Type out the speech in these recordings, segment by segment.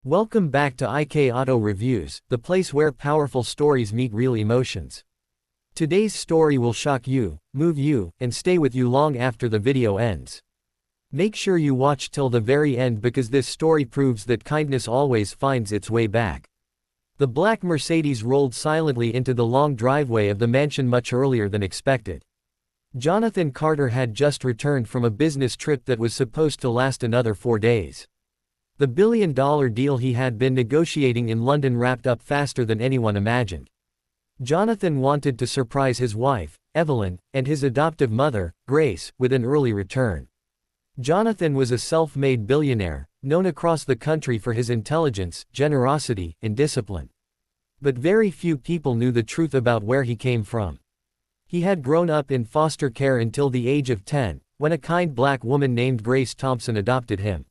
Welcome back to IK Auto Reviews, the place where powerful stories meet real emotions. Today's story will shock you, move you, and stay with you long after the video ends. Make sure you watch till the very end because this story proves that kindness always finds its way back. The black Mercedes rolled silently into the long driveway of the mansion much earlier than expected. Jonathan Carter had just returned from a business trip that was supposed to last another 4 days. The billion-dollar deal he had been negotiating in London wrapped up faster than anyone imagined. Jonathan wanted to surprise his wife, Evelyn, and his adoptive mother, Grace, with an early return. Jonathan was a self-made billionaire, known across the country for his intelligence, generosity, and discipline. But very few people knew the truth about where he came from. He had grown up in foster care until the age of 10, when a kind black woman named Grace Thompson adopted him.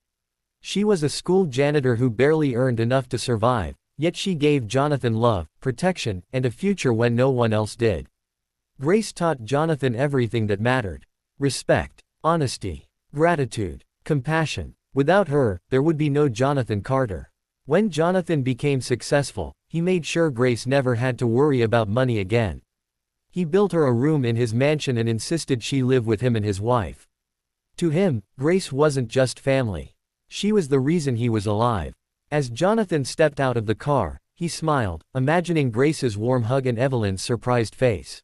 She was a school janitor who barely earned enough to survive, yet she gave Jonathan love, protection, and a future when no one else did. Grace taught Jonathan everything that mattered: respect, honesty, gratitude, compassion. Without her, there would be no Jonathan Carter. When Jonathan became successful, he made sure Grace never had to worry about money again. He built her a room in his mansion and insisted she live with him and his wife. To him, Grace wasn't just family. She was the reason he was alive. As Jonathan stepped out of the car, he smiled, imagining Grace's warm hug and Evelyn's surprised face.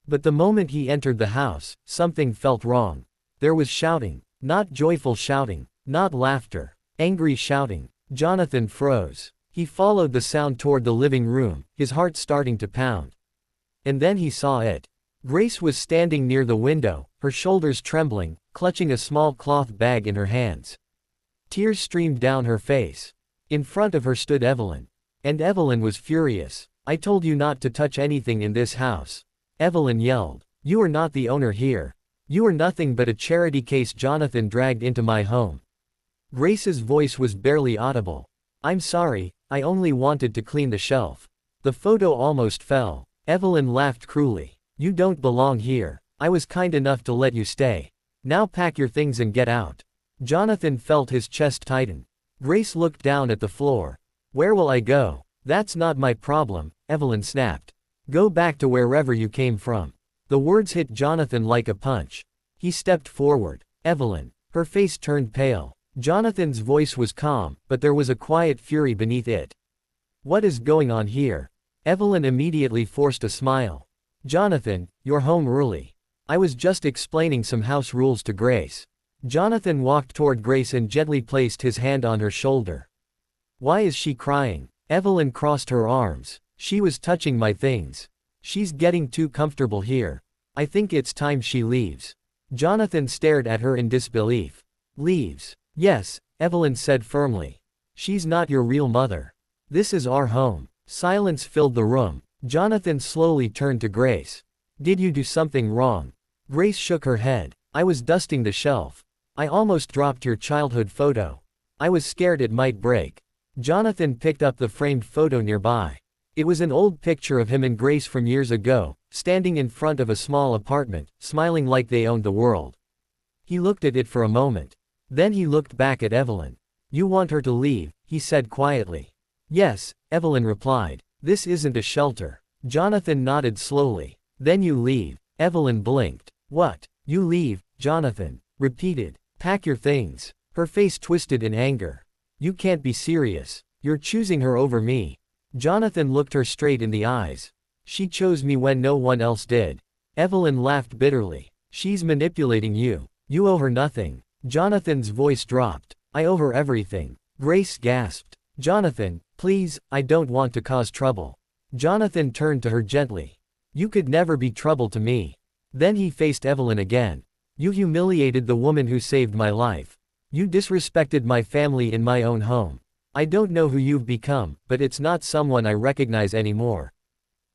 But the moment he entered the house, something felt wrong. There was shouting. Not joyful shouting, not laughter, angry shouting. Jonathan froze. He followed the sound toward the living room, his heart starting to pound. And then he saw it. Grace was standing near the window, her shoulders trembling, clutching a small cloth bag in her hands. Tears streamed down her face. In front of her stood Evelyn. And Evelyn was furious. "I told you not to touch anything in this house," Evelyn yelled. "You are not the owner here. You are nothing but a charity case Jonathan dragged into my home." Grace's voice was barely audible. "I'm sorry, I only wanted to clean the shelf." The photo almost fell. Evelyn laughed cruelly. "You don't belong here. I was kind enough to let you stay. Now pack your things and get out." Jonathan felt his chest tighten. Grace looked down at the floor. "Where will I go?" "That's not my problem," Evelyn snapped. "Go back to wherever you came from." The words hit Jonathan like a punch. He stepped forward. "Evelyn." Her face turned pale. Jonathan's voice was calm, but there was a quiet fury beneath it. "What is going on here?" Evelyn immediately forced a smile. "Jonathan, you're home early. I was just explaining some house rules to Grace." Jonathan walked toward Grace and gently placed his hand on her shoulder. "Why is she crying?" Evelyn crossed her arms. "She was touching my things. She's getting too comfortable here. I think it's time she leaves." Jonathan stared at her in disbelief. "Leaves?" "Yes," Evelyn said firmly. "She's not your real mother. This is our home." Silence filled the room. Jonathan slowly turned to Grace. "Did you do something wrong?" Grace shook her head. "I was dusting the shelf. I almost dropped your childhood photo. I was scared it might break." Jonathan picked up the framed photo nearby. It was an old picture of him and Grace from years ago, standing in front of a small apartment, smiling like they owned the world. He looked at it for a moment. Then he looked back at Evelyn. "You want her to leave," he said quietly. "Yes," Evelyn replied. "This isn't a shelter." Jonathan nodded slowly. "Then you leave." Evelyn blinked. "What? You leave?" Jonathan repeated. "Pack your things." Her face twisted in anger. "You can't be serious. You're choosing her over me." Jonathan looked her straight in the eyes. "She chose me when no one else did." Evelyn laughed bitterly. "She's manipulating you. You owe her nothing." Jonathan's voice dropped. "I owe her everything." Grace gasped. "Jonathan, please, I don't want to cause trouble." Jonathan turned to her gently. "You could never be trouble to me." Then he faced Evelyn again. "You humiliated the woman who saved my life. You disrespected my family in my own home. I don't know who you've become, but it's not someone I recognize anymore."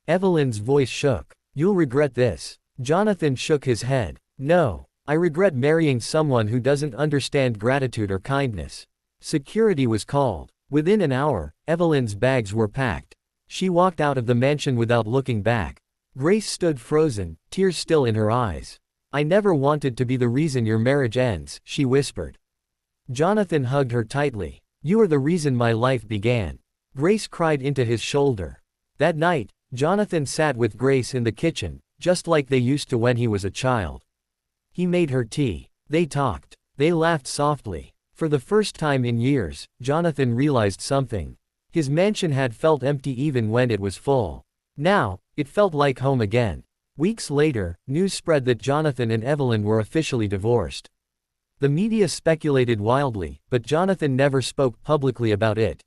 Evelyn's voice shook. "You'll regret this." Jonathan shook his head. "No. I regret marrying someone who doesn't understand gratitude or kindness." Security was called. Within an hour, Evelyn's bags were packed. She walked out of the mansion without looking back. Grace stood frozen, tears still in her eyes. "I never wanted to be the reason your marriage ends," she whispered. Jonathan hugged her tightly. You are the reason my life began. Grace cried into his shoulder. That night, Jonathan sat with Grace in the kitchen, just like they used to when he was a child. He made her tea. They talked. They laughed softly. For the first time in years, Jonathan realized something. His mansion had felt empty even when it was full. Now, it felt like home again. Weeks later, news spread that Jonathan and Evelyn were officially divorced. The media speculated wildly, but Jonathan never spoke publicly about it.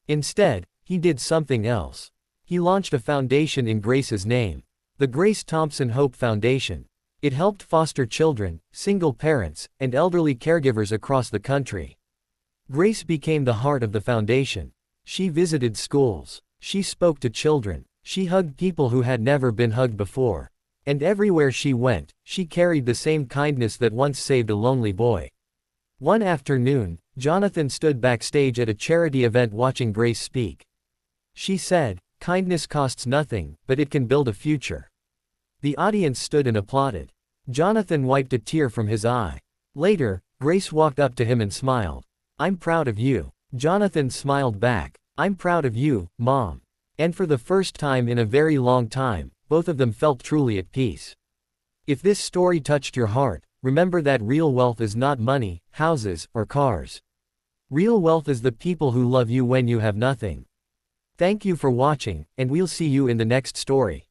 Instead, he did something else. He launched a foundation in Grace's name. The Grace Thompson Hope Foundation. It helped foster children, single parents, and elderly caregivers across the country. Grace became the heart of the foundation. She visited schools. She spoke to children. She hugged people who had never been hugged before. And everywhere she went, she carried the same kindness that once saved a lonely boy. One afternoon, Jonathan stood backstage at a charity event watching Grace speak. She said, "Kindness costs nothing, but it can build a future." The audience stood and applauded. Jonathan wiped a tear from his eye. Later, Grace walked up to him and smiled. "I'm proud of you." Jonathan smiled back. "I'm proud of you, Mom." And for the first time in a very long time, both of them felt truly at peace. If this story touched your heart, remember that real wealth is not money, houses, or cars. Real wealth is the people who love you when you have nothing. Thank you for watching, and we'll see you in the next story.